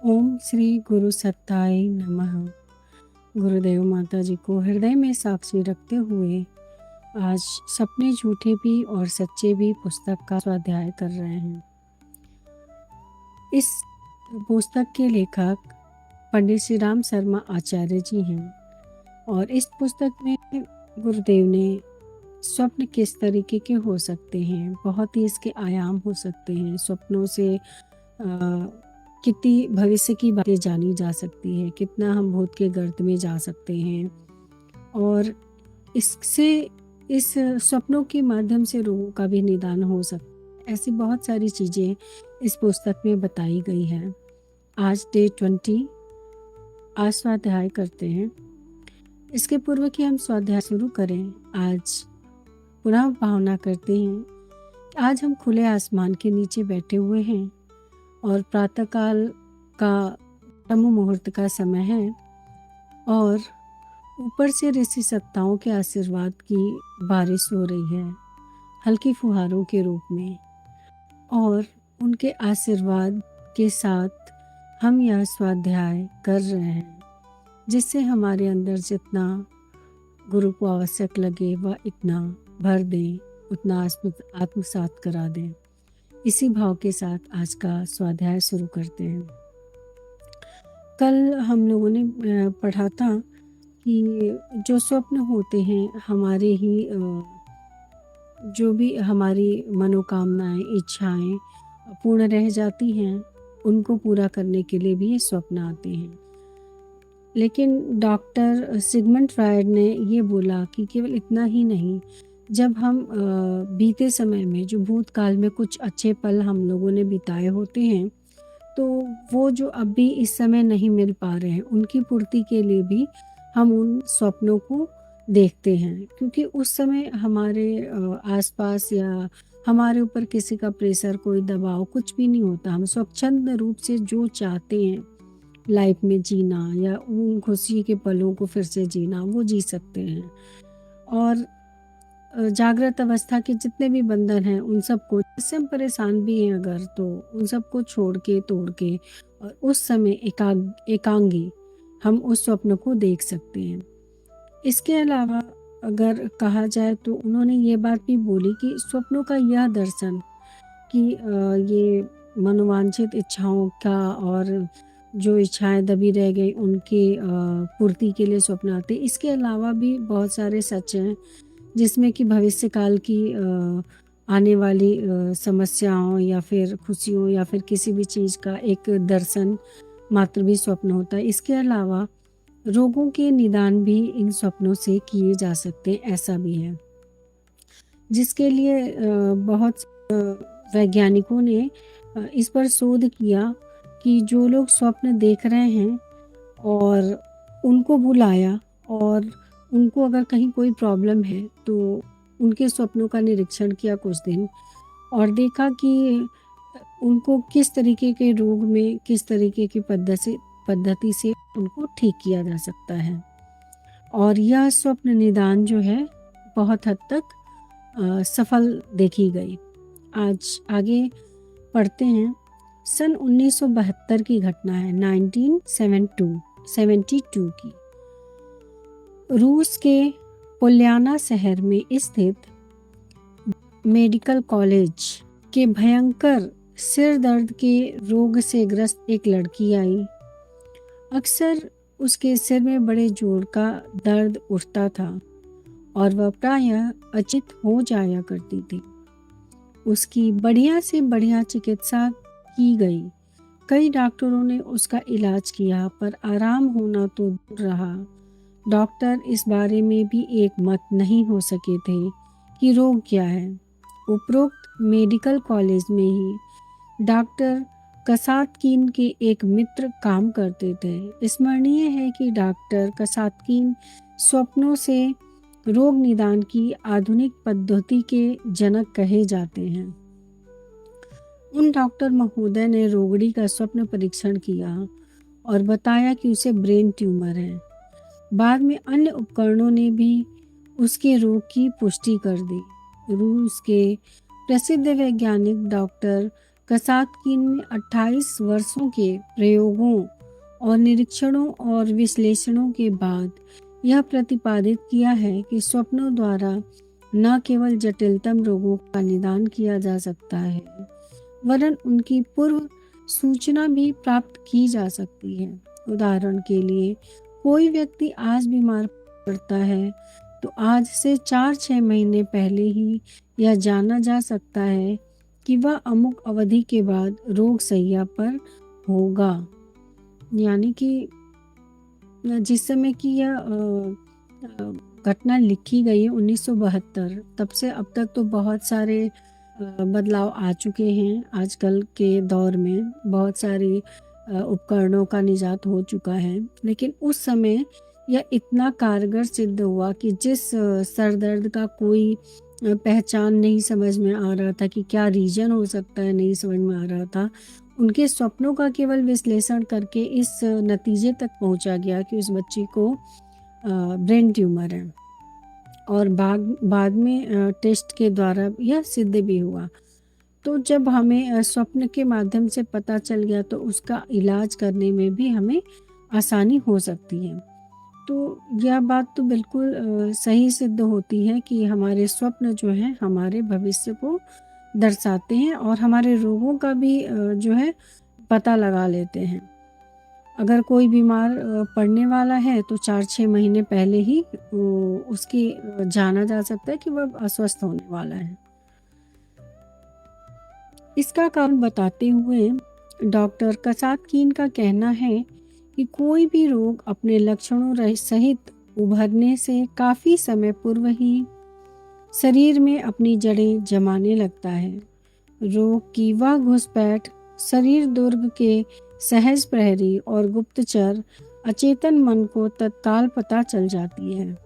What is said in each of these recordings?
ओम श्री गुरु सत्ताय नमः। गुरुदेव माता जी को हृदय में साक्षी रखते हुए आज सपने झूठे भी और सच्चे भी पुस्तक का स्वाध्याय कर रहे हैं। इस पुस्तक के लेखक पंडित श्री राम शर्मा आचार्य जी हैं और इस पुस्तक में गुरुदेव ने स्वप्न किस तरीके के हो सकते हैं, बहुत ही इसके आयाम हो सकते हैं। स्वप्नों से कितनी भविष्य की बातें जानी जा सकती है, कितना हम भूत के गर्त में जा सकते हैं और इससे इस स्वप्नों के माध्यम से रोगों का भी निदान हो सकता है। ऐसी बहुत सारी चीज़ें इस पुस्तक में बताई गई हैं। आज डे 20 आज स्वाध्याय करते हैं। इसके पूर्व कि हम स्वाध्याय शुरू करें, आज पुनः भावना करते हैं कि आज हम खुले आसमान के नीचे बैठे हुए हैं और प्रातःकाल का ब्रह्म मुहूर्त का समय है और ऊपर से ऋषि सत्ताओं के आशीर्वाद की बारिश हो रही है हल्की फुहारों के रूप में, और उनके आशीर्वाद के साथ हम यह स्वाध्याय कर रहे हैं जिससे हमारे अंदर जितना गुरु को आवश्यक लगे वह इतना भर दें, उतना आत्मसात करा दें। इसी भाव के साथ आज का स्वाध्याय शुरू करते हैं। कल हम लोगों ने पढ़ा था कि जो स्वप्न होते हैं हमारे ही जो भी हमारी मनोकामनाएं, इच्छाएं पूर्ण रह जाती हैं, उनको पूरा करने के लिए भी ये स्वप्न आते हैं। लेकिन डॉक्टर सिगमंड फ्रायड ने ये बोला कि केवल इतना ही नहीं, जब हम बीते समय में जो भूतकाल में कुछ अच्छे पल हम लोगों ने बिताए होते हैं, तो वो जो अभी इस समय नहीं मिल पा रहे हैं, उनकी पूर्ति के लिए भी हम उन स्वप्नों को देखते हैं, क्योंकि उस समय हमारे आसपास या हमारे ऊपर किसी का प्रेशर, कोई दबाव कुछ भी नहीं होता। हम स्वच्छंद रूप से जो चाहते हैं लाइफ में जीना या उन खुशी के पलों को फिर से जीना, वो जी सकते हैं। और जागृत अवस्था के जितने भी बंधन हैं उन सबको, जिससे हम परेशान भी हैं अगर, तो उन सबको छोड़ के, तोड़ के और उस समय एकांगी हम उस स्वप्न को देख सकते हैं। इसके अलावा अगर कहा जाए तो उन्होंने ये बात भी बोली कि स्वप्नों का यह दर्शन कि ये मनोवांछित इच्छाओं का और जो इच्छाएं दबी रह गई उनके पूर्ति के लिए स्वप्न आते। इसके अलावा भी बहुत सारे सच हैं जिसमें कि भविष्य काल की आने वाली समस्याओं या फिर खुशियों या फिर किसी भी चीज़ का एक दर्शन मात्र भी स्वप्न होता है। इसके अलावा रोगों के निदान भी इन स्वप्नों से किए जा सकते हैं, ऐसा भी है, जिसके लिए बहुत वैज्ञानिकों ने इस पर शोध किया कि जो लोग स्वप्न देख रहे हैं और उनको बुलाया और उनको अगर कहीं कोई प्रॉब्लम है तो उनके स्वप्नों का निरीक्षण किया कुछ दिन और देखा कि उनको किस तरीके के रोग में किस तरीके की पद्धति से उनको ठीक किया जा सकता है। और यह स्वप्न निदान जो है बहुत हद तक सफल देखी गई। आज आगे पढ़ते हैं। सन 1972 की घटना है, 1972 की। रूस के पोल्याना शहर में स्थित मेडिकल कॉलेज के भयंकर सिर दर्द के रोग से ग्रस्त एक लड़की आई। अक्सर उसके सिर में बड़े जोर का दर्द उठता था और वह प्रायः अचेत हो जाया करती थी। उसकी बढ़िया से बढ़िया चिकित्सा की गई। कई डॉक्टरों ने उसका इलाज किया पर आराम होना तो दूर रहा। डॉक्टर इस बारे में भी एक मत नहीं हो सके थे कि रोग क्या है। उपरोक्त मेडिकल कॉलेज में ही डॉक्टर कसातकीन के एक मित्र काम करते थे। स्मरणीय है कि डॉक्टर कसातकीन स्वप्नों से रोग निदान की आधुनिक पद्धति के जनक कहे जाते हैं। उन डॉक्टर महोदय ने रोगड़ी का स्वप्न परीक्षण किया और बताया कि उसे ब्रेन ट्यूमर है। बाद में अन्य उपकरणों ने भी उसके रोग की पुष्टि कर दी। रूस के प्रसिद्ध वैज्ञानिक डॉक्टर कसातकीन ने 28 वर्षों के प्रयोगों और निरीक्षणों और विश्लेषणों के बाद यह प्रतिपादित किया है कि स्वप्नों द्वारा न केवल जटिलतम रोगों का निदान किया जा सकता है, वरन उनकी पूर्व सूचना भी प्राप्त की जा सकती है। उदाहरण के लिए, कोई व्यक्ति आज बीमार पड़ता है तो आज से 4-6 महीने पहले ही यह जाना जा सकता है कि वह अमुक अवधि के बाद रोग शैय्या पर होगा। यानी कि जिस समय की यह घटना लिखी गई है 1972, तब से अब तक तो बहुत सारे बदलाव आ चुके हैं। आजकल के दौर में बहुत सारे उपकरणों का निजात हो चुका है, लेकिन उस समय यह इतना कारगर सिद्ध हुआ कि जिस सर दर्द का कोई पहचान नहीं समझ में आ रहा था कि क्या रीजन हो सकता है, नहीं समझ में आ रहा था, उनके स्वप्नों का केवल विश्लेषण करके इस नतीजे तक पहुंचा गया कि उस बच्ची को ब्रेन ट्यूमर है। और बाद में टेस्ट के द्वारा यह सिद्ध भी हुआ। तो जब हमें स्वप्न के माध्यम से पता चल गया तो उसका इलाज करने में भी हमें आसानी हो सकती है। तो यह बात तो बिल्कुल सही सिद्ध होती है कि हमारे स्वप्न जो हैं हमारे भविष्य को दर्शाते हैं और हमारे रोगों का भी जो है पता लगा लेते हैं। अगर कोई बीमार पड़ने वाला है तो 4-6 महीने पहले ही उसकी जाना जा सकता है कि वह अस्वस्थ होने वाला है। इसका कारण बताते हुए डॉक्टर कसातकीन का कहना है कि कोई भी रोग अपने लक्षणों सहित उभरने से काफ़ी समय पूर्व ही शरीर में अपनी जड़ें जमाने लगता है। रोग की वह घुसपैठ शरीर दुर्ग के सहज प्रहरी और गुप्तचर अचेतन मन को तत्काल पता चल जाती है।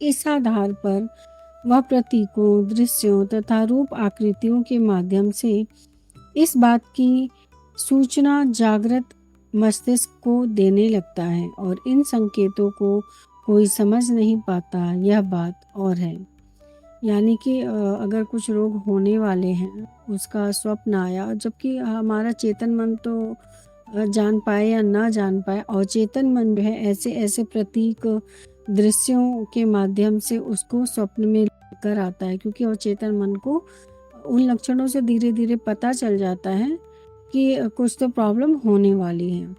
इस आधार पर वह प्रतीकों, दृश्यों तथा रूप आकृतियों के माध्यम से इस बात की सूचना जागृत मस्तिष्क को देने लगता है और इन संकेतों को कोई समझ नहीं पाता, यह बात और है। यानी कि अगर कुछ रोग होने वाले हैं, उसका स्वप्न आया, जबकि हमारा चेतन मन तो जान पाए या ना जान पाए, और चेतन मन जो है ऐसे ऐसे प्रतीक दृश्यों के माध्यम से उसको स्वप्न में लेकर आता है, क्योंकि अवचेतन मन को उन लक्षणों से धीरे धीरे पता चल जाता है कि कुछ तो प्रॉब्लम होने वाली है,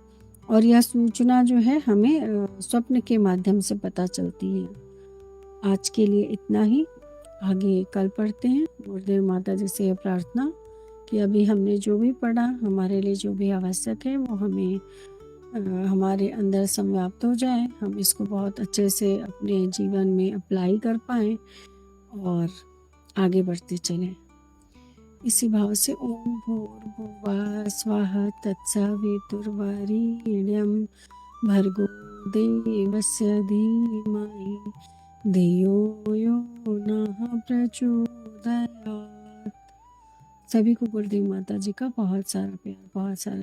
और यह सूचना जो है हमें स्वप्न के माध्यम से पता चलती है। आज के लिए इतना ही, आगे कल पढ़ते हैं। गुरुदेव माता जी से प्रार्थना कि अभी हमने जो भी पढ़ा, हमारे लिए जो भी आवश्यक है वो हमें हमारे अंदर समाप्त हो जाए, हम इसको बहुत अच्छे से अपने जीवन में अप्लाई कर पाएँ और आगे बढ़ते चलें। इसी भाव से ओम भूर्भुवः स्वाहा तत्सवितुर्वरेण्यं भर्गो देवस्य धीमहि धियो यो नः प्रचोदयात्। सभी को गुरुदेव माता जी का बहुत सारा प्यार, बहुत सारा